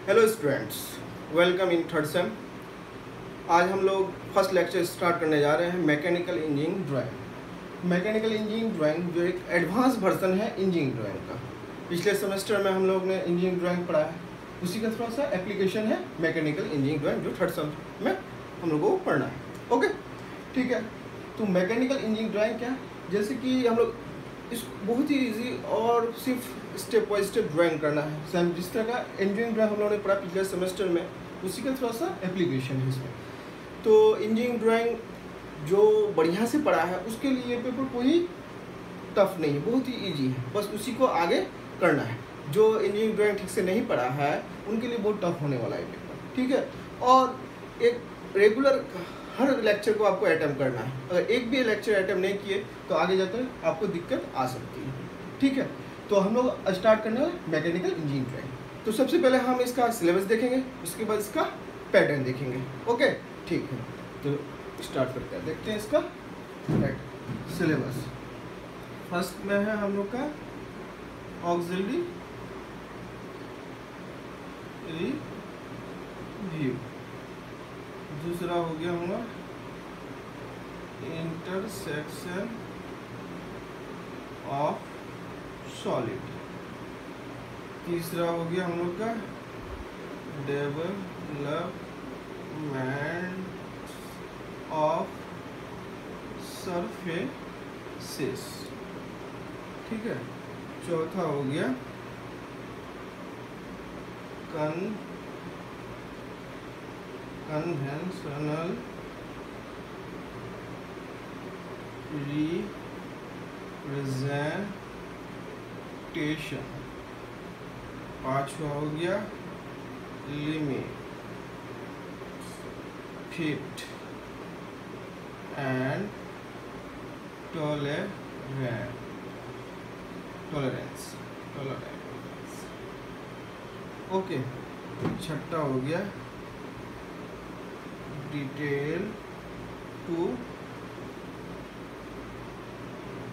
Hello students, welcome in third same. आज हम लोग फर्स्ट लेक्चर स्टार्ट करने जा रहे हैं mechanical engineering drawing. Mechanical engineering drawing जो एक एडवांस वर्जन है इंजीनियरिंग ड्राइंग का। पिछले सेमेस्टर में हम लोग ने इंजीनियरिंग ड्राइंग पढ़ा है, उसी का थोड़ा सा एप्लीकेशन है मैकेनिकल इंजीनियरिंग ड्राइंग जो थर्ड सेम में हम लोग को पढ़ना है। ओके, ठीक है। तो मैकेनिकल इंजीनियरिंग ड्राइंग क्या है, जैसे कि हम लोग इस बहुत ही ईजी और सिर्फ स्टेप बाई स्टेप ड्राइंग करना है। सेम जिस तरह का इंजीनियरिंग ड्राइंग हम लोगों ने पढ़ा पिछले सेमेस्टर में, उसी का थोड़ा सा एप्लीकेशन है इसमें। तो इंजीनियरिंग ड्राइंग जो बढ़िया से पढ़ा है उसके लिए पेपर कोई टफ नहीं है, बहुत ही ईजी है, बस उसी को आगे करना है। जो इंजीनियरिंग ड्राइंग ठीक से नहीं पढ़ा है उनके लिए बहुत टफ होने वाला है पेपर, ठीक है। और एक रेगुलर हर लेक्चर को आपको अटेम्प्ट करना है। अगर एक भी लेक्चर अटेम्प्ट नहीं किए तो आगे जाकर आपको दिक्कत आ सकती है, ठीक है। तो हम लोग स्टार्ट करने वाले मैकेनिकल इंजीनियरिंग ड्राइंग। तो सबसे पहले हम इसका सिलेबस देखेंगे, उसके बाद इसका पैटर्न देखेंगे। ओके, ठीक है। तो स्टार्ट करते हैं, देखते हैं इसका सिलेबस। फर्स्ट में है हम लोग का ऑक्सिलरी व्यू, दूसरा हो गया हमारा इंटरसेक्शन ऑफ सॉलिड, तीसरा हो गया हम लोग का डेवलपमेंट ऑफ सरफेसेस, ठीक है। चौथा हो गया कन्वेंशनल रिप्रेजेंटेशन, पांचवा हो गया limit fit and tolerance. Okay, छठा हो गया डिटेल टू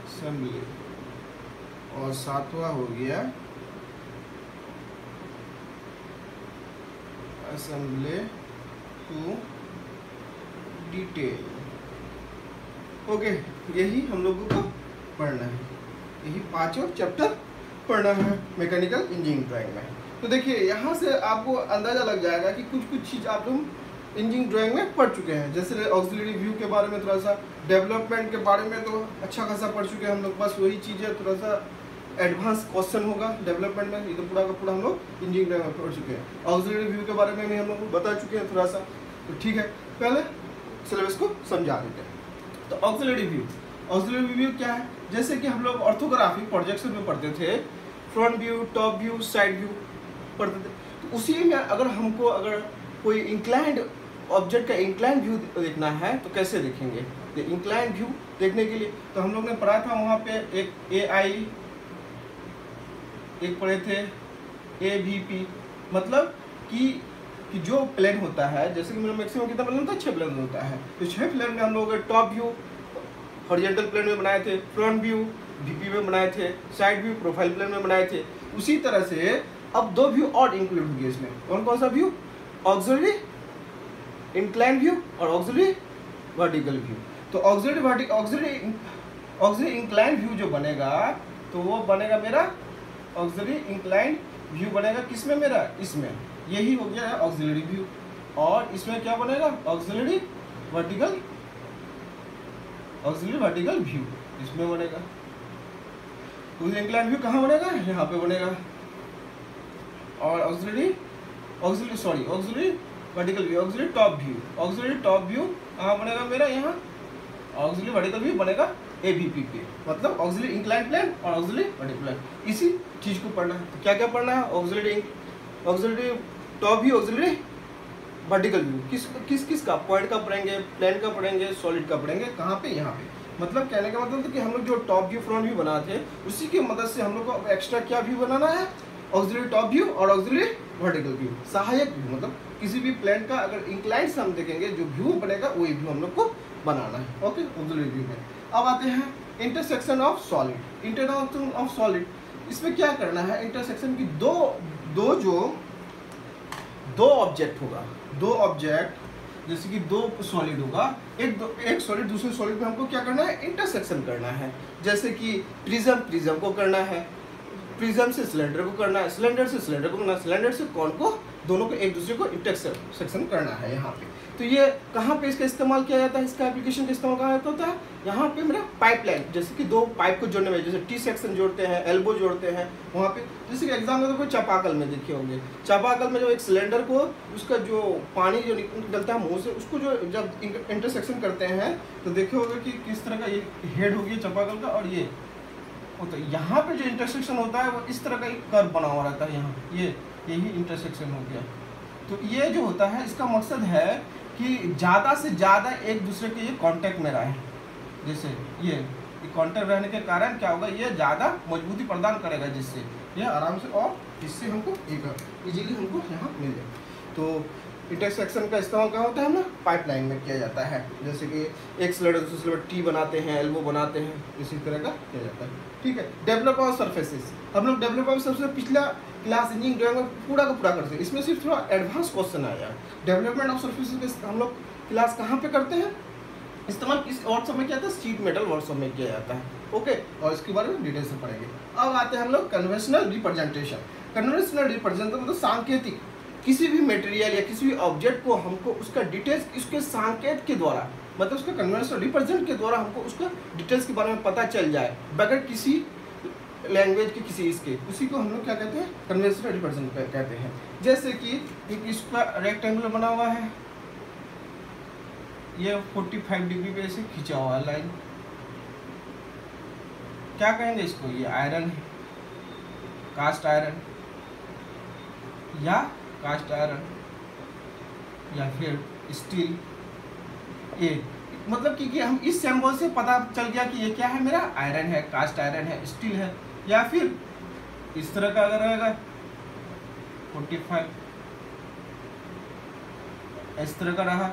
असेंबली, और सातवां हो गया असेंबली टू डिटेल। ओके, यही हम लोगों को पढ़ना है, यही पांचों चैप्टर पढ़ना है मैकेनिकल इंजीनियरिंग ड्राइंग में। तो देखिए यहाँ से आपको अंदाजा लग जाएगा कि कुछ चीज़ आप लोग इंजीनियरिंग ड्राइंग में पढ़ चुके हैं। जैसे ऑक्सिलरी व्यू के बारे में थोड़ा सा, डेवलपमेंट के बारे में तो अच्छा खासा पढ़ चुके हैं हम लोग। बस वही चीज़ है, थोड़ा सा एडवांस क्वेश्चन होगा डेवलपमेंट में, ये तो पूरा का पूरा हम लोग इंजीनियरिंग ड्राइंग में पढ़ चुके हैं। ऑक्सिलरी व्यू के बारे में भी हम लोग बता चुके हैं थोड़ा सा, तो ठीक है। पहले सिलेबस को समझा देते हैं। तो ऑक्सिलरी व्यू क्या है, जैसे कि हम लोग ऑर्थोग्राफी प्रोजेक्शन में पढ़ते थे, front view, top view, side view पढ़ते थे। तो उसी में अगर हमको कोई इंक्लाइंड ऑब्जेक्ट का इंक्लाइंड व्यू देखना है तो कैसे देखेंगे। तो इंक्लाइंड व्यू देखने के लिए तो हम लोग ने पढ़ा था वहाँ पे एक AI, एक पढ़े थे AVP, मतलब कि जो प्लेन होता है, जैसे कि मेरा मैक्सिमम कितना प्लेन होता है, 6 प्लेन होता है। तो 6 प्लेन में हम लोग टॉप व्यू हॉरिजॉन्टल प्लेन में बनाए थे, फ्रंट व्यू VP में बनाए थे, साइड व्यू प्रोफाइल प्लेन में बनाए थे। उसी तरह से अब 2 व्यू और इंक्लूड हो गए इसमें। कौन सा व्यू, ऑक्सिलरी इंक्लाइंड व्यू और ऑक्सिलरी वर्टिकल व्यू। तो ऑक्सिलरी इंक्लाइंड व्यू जो बनेगा तो वो बनेगा मेरा ऑक्सिलरी इंक्लाइंड व्यू बनेगा किसमें, मेरा इसमें, यही हो गया है ऑक्सिलरी व्यू। और इसमें क्या बनेगा, ऑक्सिलरी वर्टिकल व्यू इसमें बनेगा। इंक्लाइंड व्यू कहाँ बनेगा, यहाँ पे बनेगा। और auxiliary vertical view, auxiliary top view कहाँ बनेगा मेरा, यहाँ। ऑक्सिलरी वर्टिकल व्यू बनेगा AVP पे, मतलब ऑक्सिलरी इंक्लाइंड प्लेन और ऑक्सिलरी वर्टिकल प्लेन। इसी चीज को पढ़ना है। तो क्या क्या पढ़ना है, auxiliary top view, auxiliary vertical view, किस का, पॉइंट का पढ़ेंगे, प्लेन का पढ़ेंगे, सॉलिड का पढ़ेंगे, कहाँ पे, यहाँ पे। मतलब कहने का मतलब था कि हम लोग जो टॉप व्यू फ्रंट व्यू बनाए थे उसी की मदद से हम लोग को एक्स्ट्रा क्या व्यू बनाना है, ऑक्सिलरी टॉप व्यू और ऑक्सिलरी वर्टिकल व्यू, सहायक व्यू। मतलब किसी भी प्लेन का अगर इंक्लाइंड से हम देखेंगे जो व्यू बनेगा वही व्यू हम लोग को बनाना है। ओके, ऑक्सिलरी व्यू में अब आते हैं इंटरसेक्शन ऑफ सॉलिड। इसमें क्या करना है, इंटरसेक्शन की दो जो दो ऑब्जेक्ट होगा, दो ऑब्जेक्ट जैसे कि दो सॉलिड होगा, एक सॉलिड दूसरे सॉलिड में हमको क्या करना है, इंटरसेक्शन करना है। जैसे कि प्रिज्म को करना है, प्रिज्म से सिलेंडर को करना है, सिलेंडर से सिलेंडर को करना है, सिलेंडर से कॉन को, दोनों को एक दूसरे को इंटरसेक्शन करना है यहाँ पे। तो ये कहाँ पे इसका इस्तेमाल किया जाता है, इसका एप्लीकेशन का इस्तेमाल कहाँ होता है, यहाँ पे मेरा पाइपलाइन, जैसे कि दो पाइप को जोड़ने में, जैसे टी सेक्शन जोड़ते हैं, एल्बो जोड़ते हैं, वहाँ पे जैसे कि एग्जाम में तो कोई चापाकल में देखे होंगे, चापाकल में जो एक सिलेंडर को उसका जो पानी जो निकलता है मुँह से, उसको जो जब इंटरसेक्शन करते हैं तो देखे होंगे कि किस तरह का ये हेड होगी चापाकल का, और ये होता है यहाँ पे जो इंटरसेक्शन होता है वो इस तरह का एक कर्व बना हुआ रहता है यहाँ, यही इंटरसेक्शन हो गया। तो ये जो होता है इसका मकसद है कि ज़्यादा से ज़्यादा एक दूसरे के ये कांटेक्ट में रहे। जैसे ये कांटेक्ट रहने के कारण क्या होगा, ये ज़्यादा मजबूती प्रदान करेगा, जिससे ये आराम से और इससे हमको इजीली हमको यहाँ मिल जाए। तो इंटरसेक्शन का इस्तेमाल क्या होता है ना, पाइपलाइन में किया जाता है। जैसे कि एक सिलेंडर दूसरे सिलेंडर टी बनाते हैं, एल्बो बनाते हैं, इसी तरह का किया जाता है। ठीक है, डेवलप ऑफ सरफेसेस, हम लोग डेवलप ऑफ सबसे पिछला क्लास इंजीनियरिंग ड्राइंग में पूरा का पूरा करते हैं, इसमें सिर्फ थोड़ा एडवांस क्वेश्चन आया। डेवलपमेंट ऑफ सरफेसेस हम लोग क्लास कहाँ पे करते हैं, इस्तेमाल किस वर्कशॉप में किया जाता है, शीट मेटल वर्कशॉप में किया जाता है। ओके, और इसके बारे में डिटेल से पढ़ेंगे। अब आते हैं हम लोग कन्वेंशनल रिप्रेजेंटेशन। कन्वेंशनल रिप्रेजेंटेशन मतलब सांकेतिक, किसी भी मटेरियल या किसी भी ऑब्जेक्ट को हमको उसका डिटेल्स उसके सांकेत के द्वारा, मतलब उसका कन्वेंशनल रिप्रेजेंट के द्वारा हमको उसका डिटेल्स के बारे में पता चल जाए, बगैर किसी लैंग्वेज के, किसी इसके, उसी को हम लोग क्या कहते हैं, कन्वेंशनल रिप्रेजेंट कहते हैं। जैसे कि एक इसका रेक्टेंगुलर बना हुआ है, ये 45 डिग्री पे ऐसे खींचा हुआ है लाइन, क्या कहेंगे इसको, ये आयरन है, कास्ट आयरन या कास्ट आयरन या फिर स्टील। ये मतलब कि हम इस सिंबल से पता चल गया कि ये क्या है, मेरा आयरन है, कास्ट आयरन है, स्टील है। या फिर इस तरह का अगर रहेगा 45, इस तरह का रहा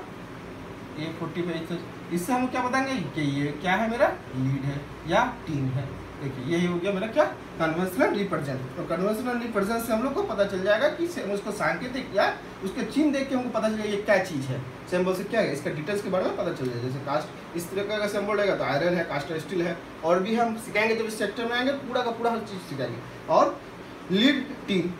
ये 45, इससे हम क्या बताएंगे कि ये क्या है, मेरा लीड है या टीन है। देखिए यही हो गया मेरा क्या, कन्वेंशनल रिप्रेजेंट। तो कन्वेंशनल रिप्रेजेंट से हम लोग को पता चल जाएगा कि उसको सांकेतिक या उसके चिन्ह देख के हमको पता चल जाएगा ये क्या चीज़ है, सिंबल से क्या है, इसका डिटेल्स के बारे में पता चल जाएगा। जैसे कास्ट इस तरह का सिंबल रहेगा तो आयरन है, कास्ट स्टील है, और भी हम सिखाएंगे जब इस सेक्टर में आएंगे पूरा का पूरा हर चीज़ सिखाएंगे। और लीड टीन,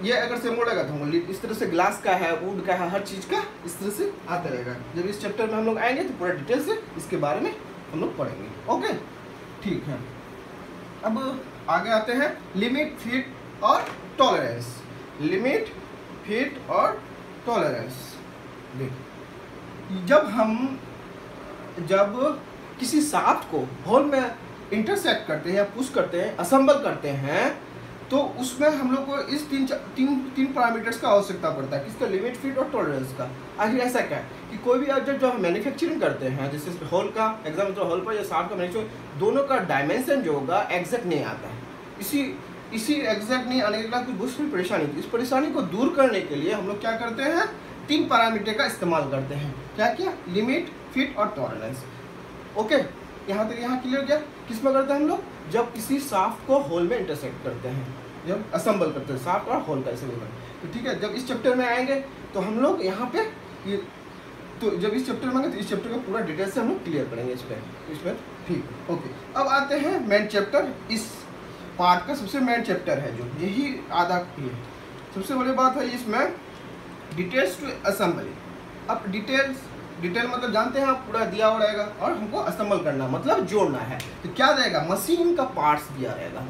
ये अगर सिंबल रहेगा तो हम इस तरह से ग्लास का है, वुड का है, हर चीज़ का इस तरह से आता रहेगा। जब इस चैप्टर में हम लोग आएंगे तो पूरा डिटेल से इसके बारे में हम लोग पढ़ेंगे। ओके, ठीक है। अब आगे आते हैं लिमिट, फिट और टॉलरेंस। लिमिट, फिट और टॉलरेंस। देखिए जब किसी शाफ्ट को होल में इंटरसेक्ट करते हैं या पुश करते हैं, असेंबल करते हैं, तो उसमें हम लोग को इस तीन पैरामीटर्स का आवश्यकता पड़ता है, किसका, लिमिट, फिट और टॉलरेंस का। आखिर ऐसा क्या है कि कोई भी ऑब्जेक्ट जो हम मैन्युफैक्चरिंग करते हैं, जैसे हॉल का एग्जाम, तो हॉल पर या शाफ्ट का मैन्युफैक्चरिंग, दोनों का डायमेंशन जो होगा एग्जैक्ट नहीं आता है। इसी एग्जैक्ट नहीं आने के बाद कुछ दूसरी परेशानी थी, इस परेशानी को दूर करने के लिए हम लोग क्या करते हैं, 3 पैरामीटर का इस्तेमाल करते हैं। क्या, लिमिट, फिट और टॉलरेंस। ओके, यहाँ तक यहाँ क्लियर क्या, किस में करते हैं हम लोग, जब किसी शाफ्ट को होल में इंटरसेक्ट करते हैं, जब असेंबल करते हैं शाफ्ट और होल का असेंबल। तो ठीक है, जब इस चैप्टर में आएंगे तो हम लोग यहाँ पे ये, तो जब इस चैप्टर में आएंगे तो इस चैप्टर का पूरा डिटेल से हम लोग क्लियर करेंगे इसमें। ठीक, ओके। अब आते हैं मेन चैप्टर, इस पार्ट का सबसे मेन चैप्टर है जो यही आधा क्लियर। सबसे बड़ी बात है इसमें डिटेल्स टू असेंबली। अब डिटेल मतलब जानते हैं आप, पूरा दिया हुआ रहेगा और हमको असेंबल करना मतलब जोड़ना है। तो क्या रहेगा, मशीन का पार्ट्स दिया रहेगा।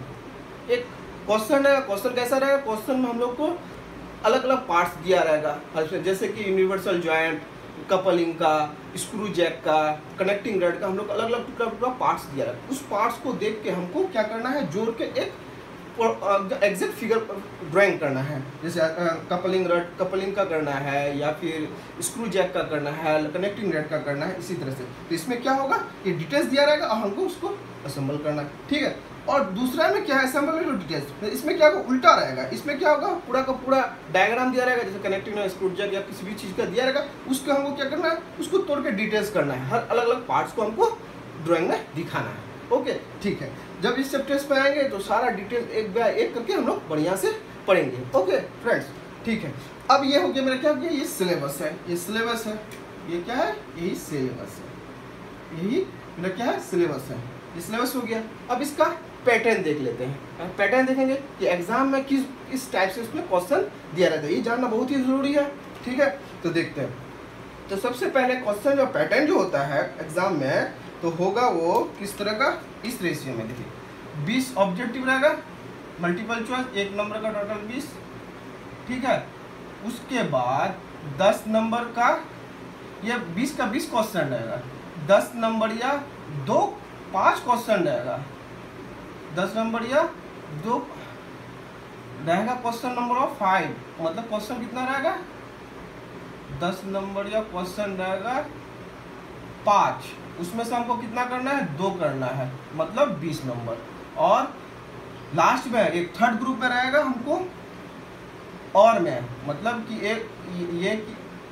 एक क्वेश्चन है, क्वेश्चन कैसा रहेगा, क्वेश्चन में हम लोग को अलग अलग पार्ट्स दिया रहेगा, जैसे कि यूनिवर्सल जॉइंट, कपलिंग का, स्क्रू जैक का, कनेक्टिंग रड का, हम लोग अलग अलग टुकड़ा पार्ट्स दिया रहेगा। उस पार्ट्स को देख के हमको क्या करना है, जोड़ के एक एग्जैक्ट फिगर ड्राइंग करना है। जैसे कपलिंग रड, कपलिंग का करना है, या फिर स्क्रू जैक का करना है, कनेक्टिंग रड का करना है, इसी तरह से। तो इसमें क्या होगा, ये डिटेल्स दिया रहेगा और हमको उसको असेंबल करना है। ठीक है, और दूसरा में क्या है, असेंबल और डिटेल्स। इसमें क्या होगा, उल्टा रहेगा। इसमें क्या होगा, पूरा का पूरा डायग्राम दिया रहेगा, जैसे कनेक्टिंग रड, स्क्रू जैक या किसी भी चीज़ का दिया रहेगा, उसको हमको क्या करना है, उसको तोड़ के डिटेल्स करना है। हर अलग अलग पार्ट्स को हमको ड्राइंग में दिखाना है। ओके, ठीक है। जब इस चैप्टर्स पे आएंगे तो सारा डिटेल एक बाय एक करके हम लोग बढ़िया से पढ़ेंगे। ओके फ्रेंड्स, ठीक है, अब ये हो गया मेरा, क्या हो गया, ये सिलेबस है, ये सिलेबस है, ये क्या है, यही सिलेबस है, यही मेरा क्या है, सिलेबस है, ये सिलेबस हो गया। अब इसका पैटर्न देख लेते हैं। पैटर्न देखेंगे कि एग्जाम में किस टाइप से उसमें क्वेश्चन दिया रहता है, ये जानना बहुत ही जरूरी है। ठीक है, तो देखते हैं। तो सबसे पहले क्वेश्चन जो पैटर्न जो होता है एग्जाम में, तो होगा वो किस तरह का, इस रेशियो में। देखिए 20 ऑब्जेक्टिव रहेगा, मल्टीपल चॉइस 1 नंबर का टोटल 20। ठीक है, उसके बाद 10 नंबर का, या 20 का 20 क्वेश्चन रहेगा, 10 नंबर या 5 क्वेश्चन रहेगा, 10 नंबर या 2 रहेगा क्वेश्चन नंबर ऑफ 5, मतलब क्वेश्चन कितना रहेगा, 10 नंबर या क्वेश्चन रहेगा 5, उसमें से हमको कितना करना है, 2 करना है, मतलब 20 नंबर। और लास्ट में एक थर्ड ग्रुप में रहेगा हमको और में, मतलब कि एक ये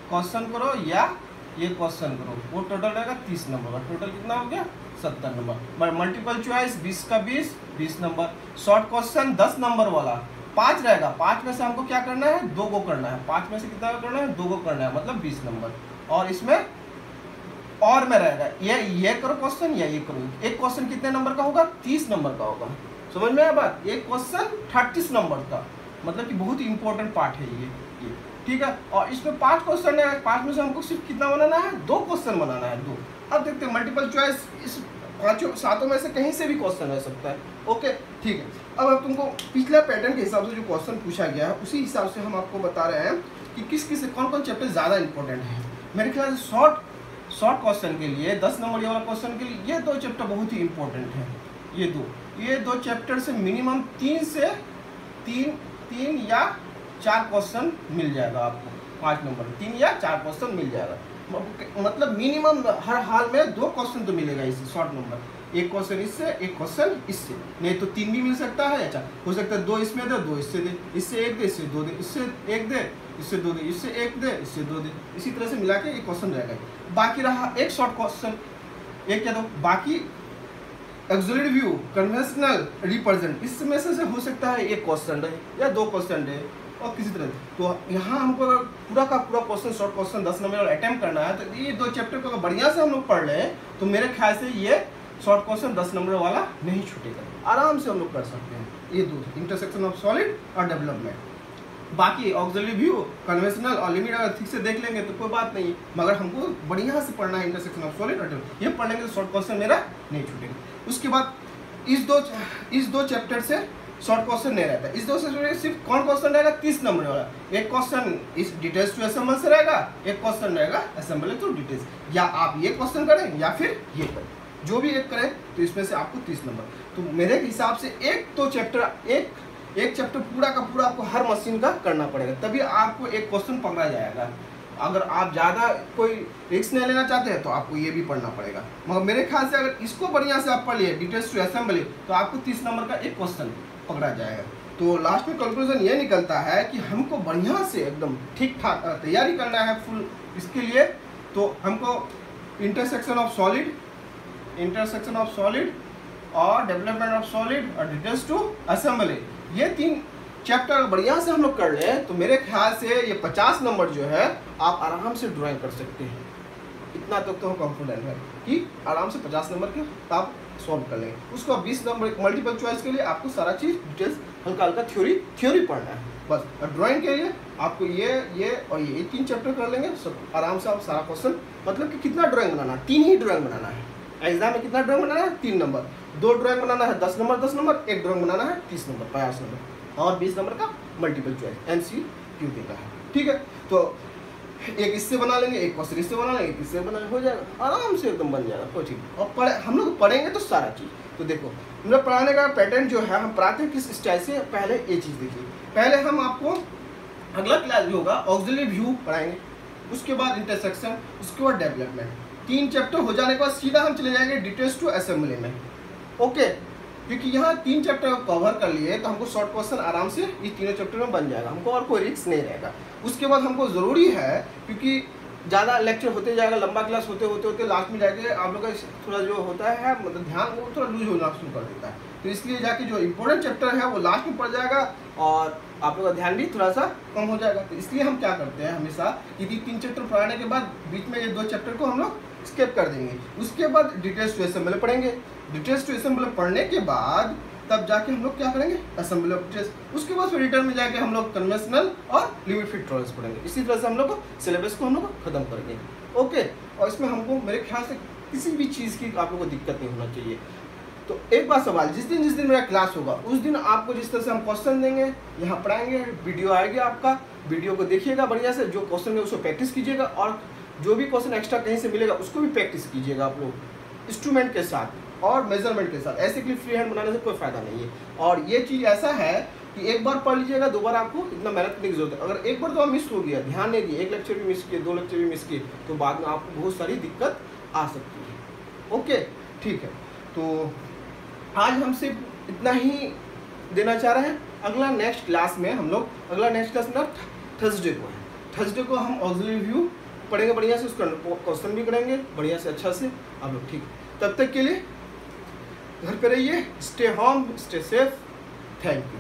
क्वेश्चन करो या ये क्वेश्चन करो, वो टोटल रहेगा 30 नंबर का। टोटल कितना हो गया, 70 नंबर। मल्टीपल चॉइस 20 का 20 नंबर। शॉर्ट क्वेश्चन 10 नंबर वाला 5 रहेगा, 5 में से हमको क्या करना है, 2 को करना है, 5 में से कितना करना है, 2 को करना है, मतलब 20 नंबर। और इसमें और में रहेगा ये करो क्वेश्चन या ये करो। एक क्वेश्चन कितने नंबर का होगा, 30 नंबर का होगा। समझ में आया बात, एक क्वेश्चन 30 नंबर का, मतलब कि बहुत ही इंपॉर्टेंट पार्ट है ये। ठीक है, और इसमें 5 क्वेश्चन है, 5 में से हमको सिर्फ कितना बनाना है, 2 क्वेश्चन बनाना है, 2। अब देखते हैं मल्टीपल चॉइस, इस 5 में से कहीं से भी क्वेश्चन रह सकता है। ओके, ठीक है। अब तुमको पिछले पैटर्न के हिसाब से जो क्वेश्चन पूछा गया है, उसी हिसाब से हम आपको बता रहे हैं कि किस कौन कौन चैप्टर ज़्यादा इंपॉर्टेंट है। मेरे ख्याल से शॉर्ट क्वेश्चन के लिए, 10 नंबर वाला क्वेश्चन के लिए ये 2 चैप्टर बहुत ही इंपॉर्टेंट है। ये दो चैप्टर से मिनिमम 3 या 4 क्वेश्चन मिल जाएगा आपको। 5 नंबर 3 या 4 क्वेश्चन मिल जाएगा, मतलब मिनिमम हर हाल में 2 क्वेश्चन तो मिलेगा इससे। शॉर्ट नंबर 1 क्वेश्चन इससे, 1 क्वेश्चन इससे, नहीं तो 3 भी मिल सकता है। अच्छा, हो सकता है 2 इसमें दे, 2 इससे दे, इससे 1 दे, इससे 2 दे, इससे 1 दे, इससे 2 दे, इससे 1 दे, इससे 2 दे, इसी तरह से मिला के 1 क्वेश्चन रहेगा। बाकी रहा एक शॉर्ट क्वेश्चन, एक क्या दो, बाकी ऑक्सिलरी व्यू, कन्वेंशनल रिप्रेजेंट, इसमें से हो सकता है 1 क्वेश्चन रहे या 2 क्वेश्चन रहे, और किसी तरह। तो यहाँ हमको अगर पूरा का पूरा question, short question 10 number attempt करना है, तो ये 2 चैप्टर को अगर बढ़िया से हम लोग पढ़ लें, तो मेरे ख्याल से ये शॉर्ट क्वेश्चन 10 नंबर वाला नहीं छूटेगा, आराम से हम लोग कर सकते हैं। ये 2, इंटरसेक्शन ऑफ सॉलिड और डेवलपमेंट। बाकी ऑक्सिलरी व्यू, कन्वेंशनल और लिमिट अगर ठीक से देख लेंगे तो कोई बात नहीं, मगर हमको बढ़िया से पढ़ना है इंटरसेक्शन ऑफ सॉलिड और डेवलपमेंट। ये पढ़ लेंगे तो शॉर्ट क्वेश्चन मेरा नहीं छूटेगा। उसके बाद इस दो चैप्टर से शॉर्ट क्वेश्चन नहीं रहता। इस 2 से सिर्फ कौन क्वेश्चन रहेगा, 30 नंबर वाला। एक क्वेश्चन इस डिटेल्स टू असेंबल से रहेगा, एक क्वेश्चन रहेगा असेंबल टू डिटेल्स। या आप ये क्वेश्चन करें या फिर ये करें, जो भी एक करें, तो इसमें से आपको 30 नंबर। तो मेरे हिसाब से एक चैप्टर पूरा का पूरा आपको हर मशीन का करना पड़ेगा, तभी आपको एक क्वेश्चन पकड़ा जाएगा। अगर आप ज़्यादा कोई रिस्क नहीं लेना चाहते हैं तो आपको ये भी पढ़ना पड़ेगा। मगर मेरे ख्याल से अगर इसको बढ़िया से आप पढ़ लिए, डिटेल्स टू असेंबली, तो आपको 30 नंबर का एक क्वेश्चन पकड़ा जाएगा। तो लास्ट में कंक्लूजन ये निकलता है कि हमको बढ़िया से एकदम ठीक ठाक तैयारी करना है फुल। इसके लिए तो हमको इंटरसेक्शन ऑफ सॉलिड और डेवलपमेंट ऑफ सॉलिड और डिटेल्स टू असेंबली, ये 3 चैप्टर बढ़िया से हम लोग कर लें, तो मेरे ख्याल से ये 50 नंबर जो है आप आराम से ड्राइंग कर सकते हैं। इतना तक तो हम कॉन्फिडेंट है कि आराम से 50 नंबर के आप सॉल्व कर लेंगे। उसको 20 नंबर मल्टीपल चॉइस के लिए आपको सारा चीज़ डिटेल्स हल्का थ्योरी पढ़ना है बस। और ड्राइंग के लिए आपको ये और ये 3 चैप्टर कर लेंगे, सब आराम से आप सारा क्वेश्चन, मतलब कि कितना ड्राइंग बनाना है, 3 ही ड्राइंग बनाना है। एग्जाम में कितना ड्राइंग बनाना है, 3 नंबर। 2 ड्राइंग बनाना है 10 नंबर, 1 ड्राइंग बनाना है 30 नंबर, 50 नंबर, और 20 नंबर का मल्टीपल चॉइस MCQ देता है। ठीक है, तो एक इससे बना लेंगे, एक क्वेश्चन इससे बना लेंगे, एक इससे बना, हो जाएगा आराम से, एकदम बन जाएगा कोई ठीक। और हम लोग पढ़ेंगे तो सारा चीज़। तो देखो मेरा पढ़ाने का पैटर्न जो है, हम पढ़ाते हैं किस स्टाइल से। पहले ये चीज़ देखिए, पहले हम आपको अगला क्लास जो होगा ऑक्सिलरी व्यू पढ़ाएंगे, उसके बाद इंटरसेक्शन, उसके बाद डेवलपमेंट। 3 चैप्टर हो जाने के बाद सीधा हम चले जाएंगे डिटेल्स टू असेंबली में। ओके, क्योंकि यहाँ 3 चैप्टर कवर कर लिए तो हमको शॉर्ट क्वेश्चन आराम से इस तीनों चैप्टर में बन जाएगा, हमको और कोई रिस्क नहीं रहेगा। उसके बाद हमको ज़रूरी है, क्योंकि ज़्यादा लेक्चर होते जाएगा, लंबा क्लास होते लास्ट में जाके आप लोग का थोड़ा जो होता है, मतलब ध्यान वो थोड़ा लूज होना शुरू कर देता है। तो इसलिए जाके जो इम्पोर्टेंट चैप्टर है वो लास्ट में पड़ जाएगा, और आप लोग का ध्यान भी थोड़ा सा कम हो जाएगा। तो इसलिए हम क्या करते हैं हमेशा, यदि 3 चैप्टर पढ़ाने के बाद बीच में ये 2 चैप्टर को हम लोग स्किप कर देंगे। उसके बाद डिटेल्स टू असेंबली पढ़ेंगे। डिटेल्स टू असेंबली पढ़ने के बाद तब जाके हम लोग क्या करेंगे, असेंबली ऑफ डिटेल्स। उसके बाद फिर रिटर्न में जाके हम लोग कन्वेंशनल और लिमिट फिट टॉलरेंस पढ़ेंगे। इसी तरह से हम लोग सिलेबस को हम लोग खत्म करेंगे। ओके, और इसमें हमको मेरे ख्याल से किसी भी चीज़ की आप लोग को दिक्कत नहीं होना चाहिए। तो एक बार सवाल, जिस दिन मेरा क्लास होगा उस दिन आपको जिस तरह से हम क्वेश्चन देंगे, यहाँ पढ़ाएंगे, वीडियो आएगा आपका, वीडियो को देखिएगा बढ़िया से, जो क्वेश्चन है उसको प्रैक्टिस कीजिएगा, और जो भी क्वेश्चन एक्स्ट्रा कहीं से मिलेगा उसको भी प्रैक्टिस कीजिएगा आप लोग इंस्ट्रूमेंट के साथ और मेजरमेंट के साथ। ऐसे कि फ्री हैंड बनाने से कोई फायदा नहीं है। और ये चीज़ ऐसा है कि एक बार पढ़ लीजिएगा, 2 बार आपको इतना मेहनत करने की जरूरत है। अगर एक बार तो आप मिस हो गया, ध्यान नहीं दिए, 1 लेक्चर भी मिस किए, 2 लेक्चर भी मिस किए, तो बाद में आपको बहुत सारी दिक्कत आ सकती है। ओके, ठीक है। तो आज हम सिर्फ इतना ही देना चाह रहे हैं। अगला नेक्स्ट क्लास में हम लोग, अगला नेक्स्ट क्लास में थर्सडे को है। थर्सडे को हम ऑक्सिलरी व्यू पढ़ेंगे बढ़िया से, उसका क्वेश्चन भी करेंगे बढ़िया से अच्छा से आप लोग। ठीक, तब तक के लिए घर पे रहिए, stay home, stay safe, thank you.